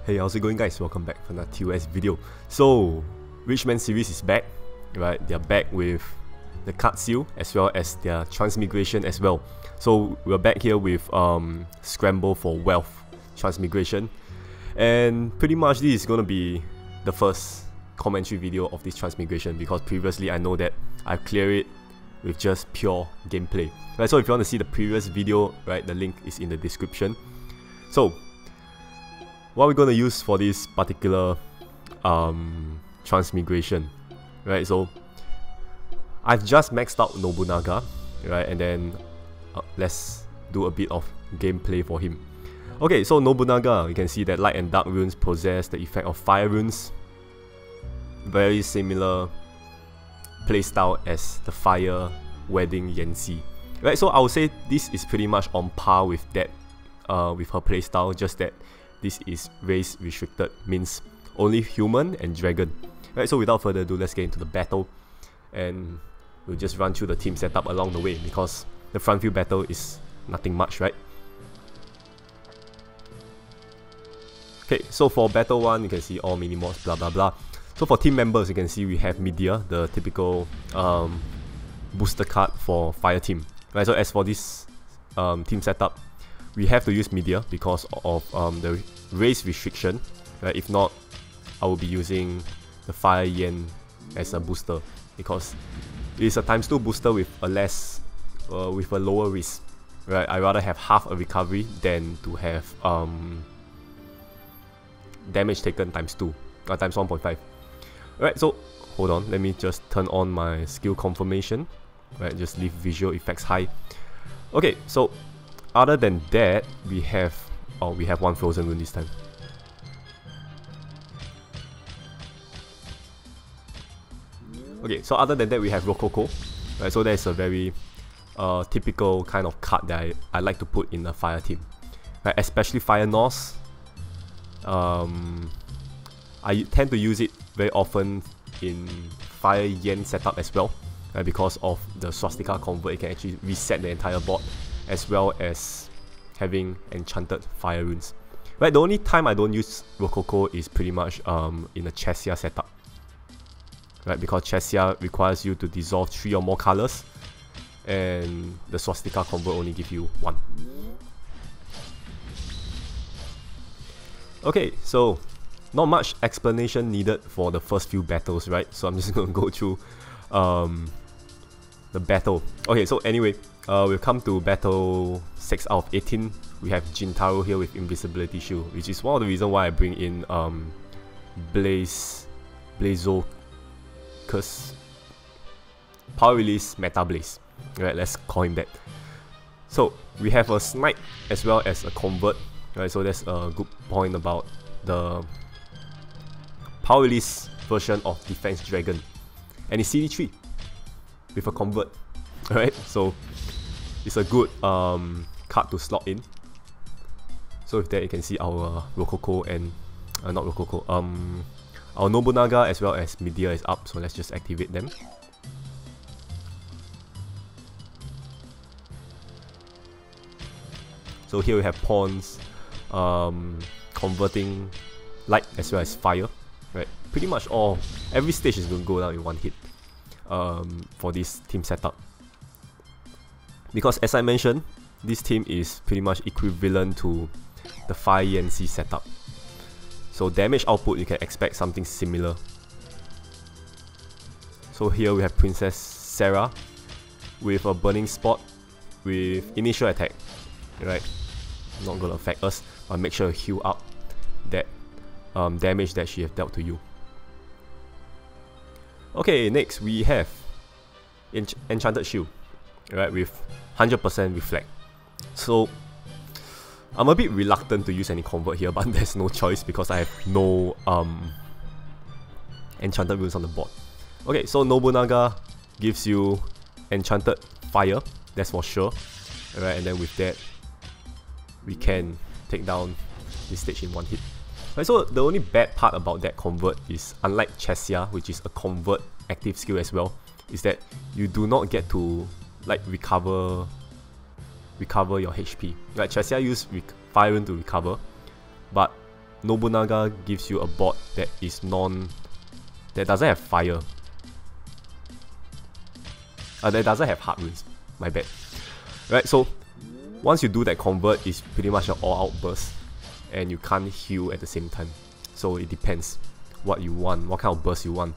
Hey, how's it going, guys? Welcome back for another TOS video. So, Richman series is back, right? They're back with the card seal as well as their transmigration as well. So we're back here with Scramble for Wealth transmigration, and pretty much this is gonna be the first commentary video of this transmigration, because previously I know that I've cleared it with just pure gameplay. Right, so if you want to see the previous video, right, the link is in the description. So what we're gonna use for this particular transmigration, right? So I've just maxed out Nobunaga, right, and then let's do a bit of gameplay for him. Okay, so Nobunaga, you can see that light and dark runes possess the effect of fire runes. Very similar playstyle as the Fire Wedding Yanxi, right? So I would say this is pretty much on par with that, with her playstyle, just that this is race restricted, means only human and dragon. Right, so without further ado, let's get into the battle, and we'll just run through the team setup along the way, because the front field battle is nothing much, right? Okay, so for battle 1, you can see all mini-mods, blah blah blah. So for team members, you can see we have Media, the typical booster card for fire team. Right, so as for this team setup, we have to use Media because of the race restriction. Right? If not, I will be using the Fire Yen as a booster, because it is a ×2 booster with a with a lower risk. Right? I rather have half a recovery than to have damage taken ×2, times 1.5. Alright, so hold on, let me just turn on my skill confirmation. Right, just leave visual effects high. Okay, so other than that, we have one frozen rune this time. Okay, so other than that, we have Rococo. Right, so that's a very typical kind of card that I like to put in a fire team. Right, especially Fire Norse. I tend to use it very often in Fire Yen setup as well, right, because of the Swastika convert. It can actually reset the entire board, as well as having enchanted fire runes. Right, the only time I don't use Rococo is pretty much in a Chessia setup. Right, because Chessia requires you to dissolve 3 or more colors, and the Swastika convert only gives you 1. Okay, so not much explanation needed for the first few battles, right? So I'm just gonna go through the battle. Okay, so anyway, we've come to battle 6 out of 18. We have Jintaro here with Invisibility Shield, which is one of the reasons why I bring in Blazocus Power Release Meta Blaze. Right, let's call him that. So we have a Snipe as well as a Convert. Right, so that's a good point about the Power Release version of Defense Dragon, and it's CD3 with a Convert. Alright, so it's a good card to slot in. So with that, you can see our Rococo and not Rococo, our Nobunaga as well as Media is up, so let's just activate them. So here we have pawns converting light as well as fire. Right, pretty much every stage is going to go down in one hit for this team setup, because as I mentioned, this team is pretty much equivalent to the Fire Yanxi setup. So damage output, you can expect something similar. So here we have Princess Sarah with a Burning Spot with initial attack. Right, not going to affect us, but make sure to heal up that damage that she have dealt to you. Okay, next we have Enchanted Shield, right, with 100% reflect. So I'm a bit reluctant to use any convert here, but there's no choice because I have no enchanted runes on the board. Okay, so Nobunaga gives you enchanted fire, that's for sure. Alright, and then with that, we can take down this stage in one hit. Right, so the only bad part about that convert is, unlike Chessia, which is a convert active skill as well, is that you do not get to like recover recover your HP. Right, Chesia use Fire Rune to recover, but Nobunaga gives you a board that is that doesn't have fire. That doesn't have heart runes. My bad. Right, so once you do that convert, it's pretty much an all-out burst, and you can't heal at the same time. So it depends what you want, what kind of burst you want.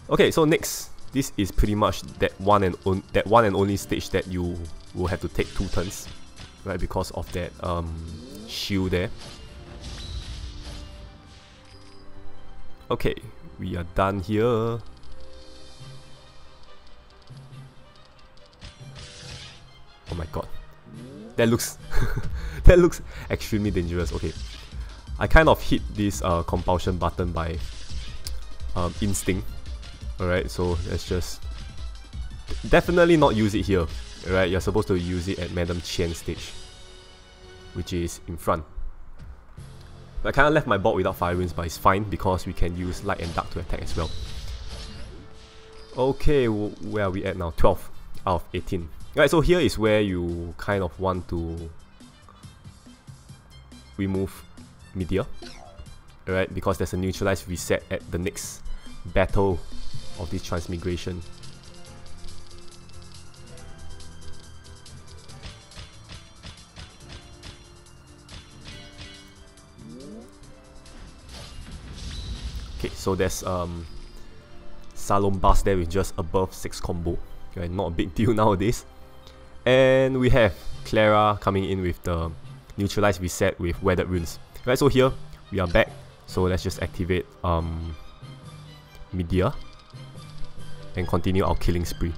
Okay, so next, this is pretty much that one and only stage that you will have to take 2 turns, right? Because of that shield there. Okay, we are done here. Oh my god, that looks that looks extremely dangerous. Okay, I kind of hit this compulsion button by instinct. Alright, so let's just definitely not use it here. Alright, you're supposed to use it at Madam Chen stage, which is in front. I kind of left my board without fire runes, but it's fine because we can use light and dark to attack as well. Okay, where are we at now? 12 out of 18. Right, so here is where you kind of want to remove Meteor. Alright, because there's a neutralized reset at the next battle of this transmigration. Okay, so there's Salombas there with just above 6 combo. Okay, not a big deal nowadays. And we have Clara coming in with the neutralized reset with weathered runes. Right, so here we are back. So let's just activate Media and continue our killing spree.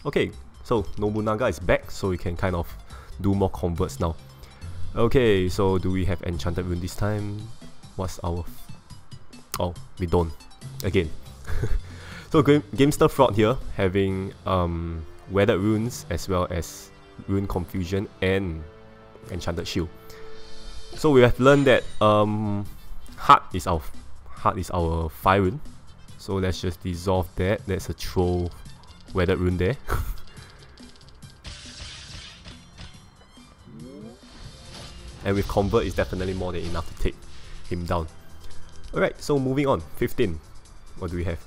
Okay, so Nobunaga is back, so we can kind of do more converts now. Okay, so do we have Enchanted Rune this time? What's our... Oh, we don't. Again. So Gamester Fraud here, having Weathered Runes as well as Rune Confusion and Enchanted Shield. So we have learned that Heart is our Fire Rune. So let's just dissolve that. There's a throw Weathered Rune there. And with Convert, it's definitely more than enough to take him down. Alright, so moving on. 15. What do we have?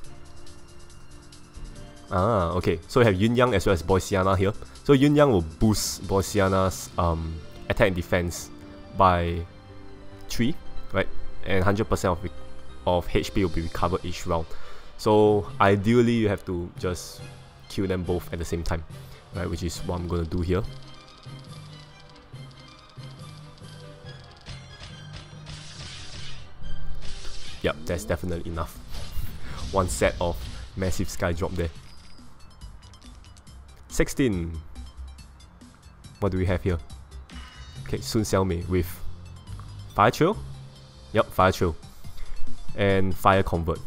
Ah, okay. So we have Yun Yang as well as Boisiana here. So Yun Yang will boost Boisiana's attack and defense by 3, right? And 100% of HP will be recovered each round. So ideally, you have to just kill them both at the same time, right? Which is what I'm gonna do here. Yep, that's definitely enough. One set of massive sky drop there. 16. What do we have here? Okay, Sun Xiaomei with Fire Trail? Yep, Fire Trail. And Fire Convert.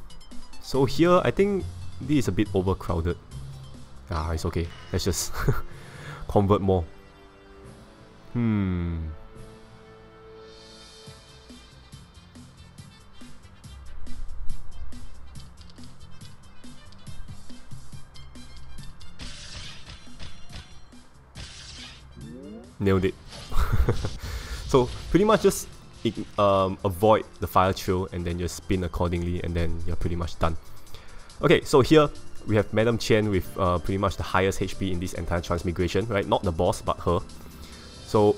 So here, I think this is a bit overcrowded. Ah, it's okay. Let's just convert more. Nailed it. So pretty much just avoid the fire trail and then just spin accordingly, and then you're pretty much done. Okay, so here we have Madam Chen with pretty much the highest HP in this entire transmigration, right? Not the boss, but her. So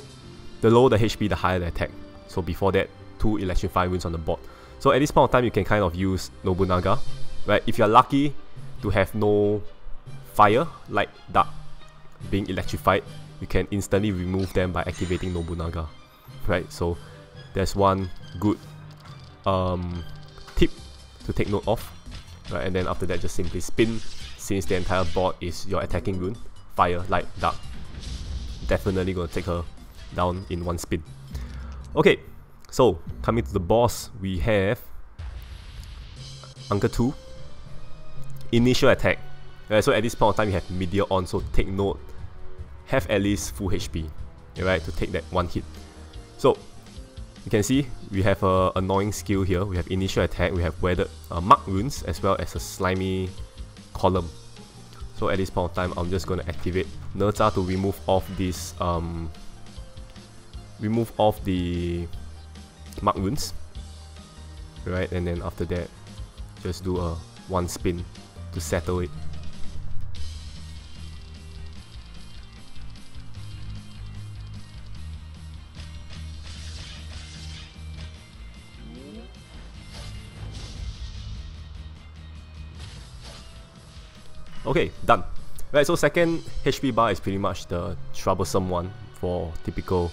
the lower the HP, the higher the attack. So before that, 2 Electrify runes on the board. So at this point of time, you can kind of use Nobunaga, right? If you're lucky to have no fire, like dark being electrified, you can instantly remove them by activating Nobunaga, right? So there's one good tip to take note of, right? And then after that, just simply spin, since the entire board is your attacking rune, fire, light, dark. Definitely gonna take her down in one spin. Okay, so coming to the boss, we have Uncle 2. Initial attack. Right, so at this point of time, you have Meteor on, so take note, have at least full HP, right, to take that one hit. So you can see we have a annoying skill here. We have initial attack, we have weathered mark runes, as well as a slimy column. So at this point of time, I'm just going to activate Nerza to remove off this remove off the mark runes, right? And then after that, just do a one spin to settle it. Okay, done. Right, so second HP bar is pretty much the troublesome one for typical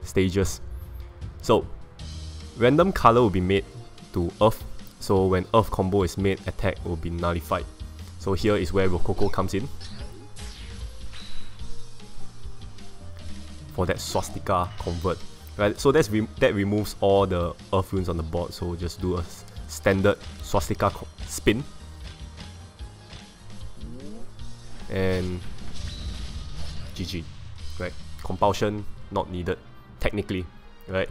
stages. So random color will be made to earth. So when earth combo is made, attack will be nullified. So here is where Rococo comes in for that swastika convert. Right, so that removes all the earth runes on the board. So just do a standard swastika spin. And GG, right? Compulsion not needed, technically, right?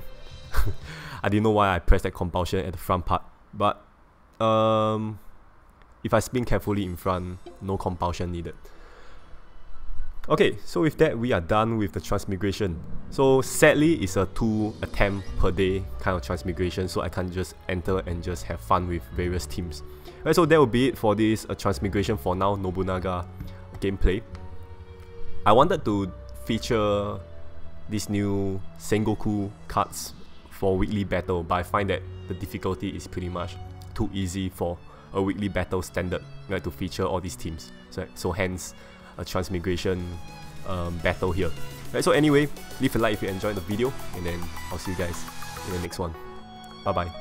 I didn't know why I pressed that compulsion at the front part, but if I spin carefully in front, no compulsion needed. Okay, so with that, we are done with the transmigration. So sadly, it's a 2 attempt per day kind of transmigration, so I can't just enter and just have fun with various teams. Right, so that will be it for this transmigration for now, Nobunaga gameplay. I wanted to feature these new Sengoku cards for weekly battle, but I find that the difficulty is pretty much too easy for a weekly battle standard, right, to feature all these teams. So hence a transmigration battle here. Right, so anyway, leave a like if you enjoyed the video, and then I'll see you guys in the next one. Bye bye.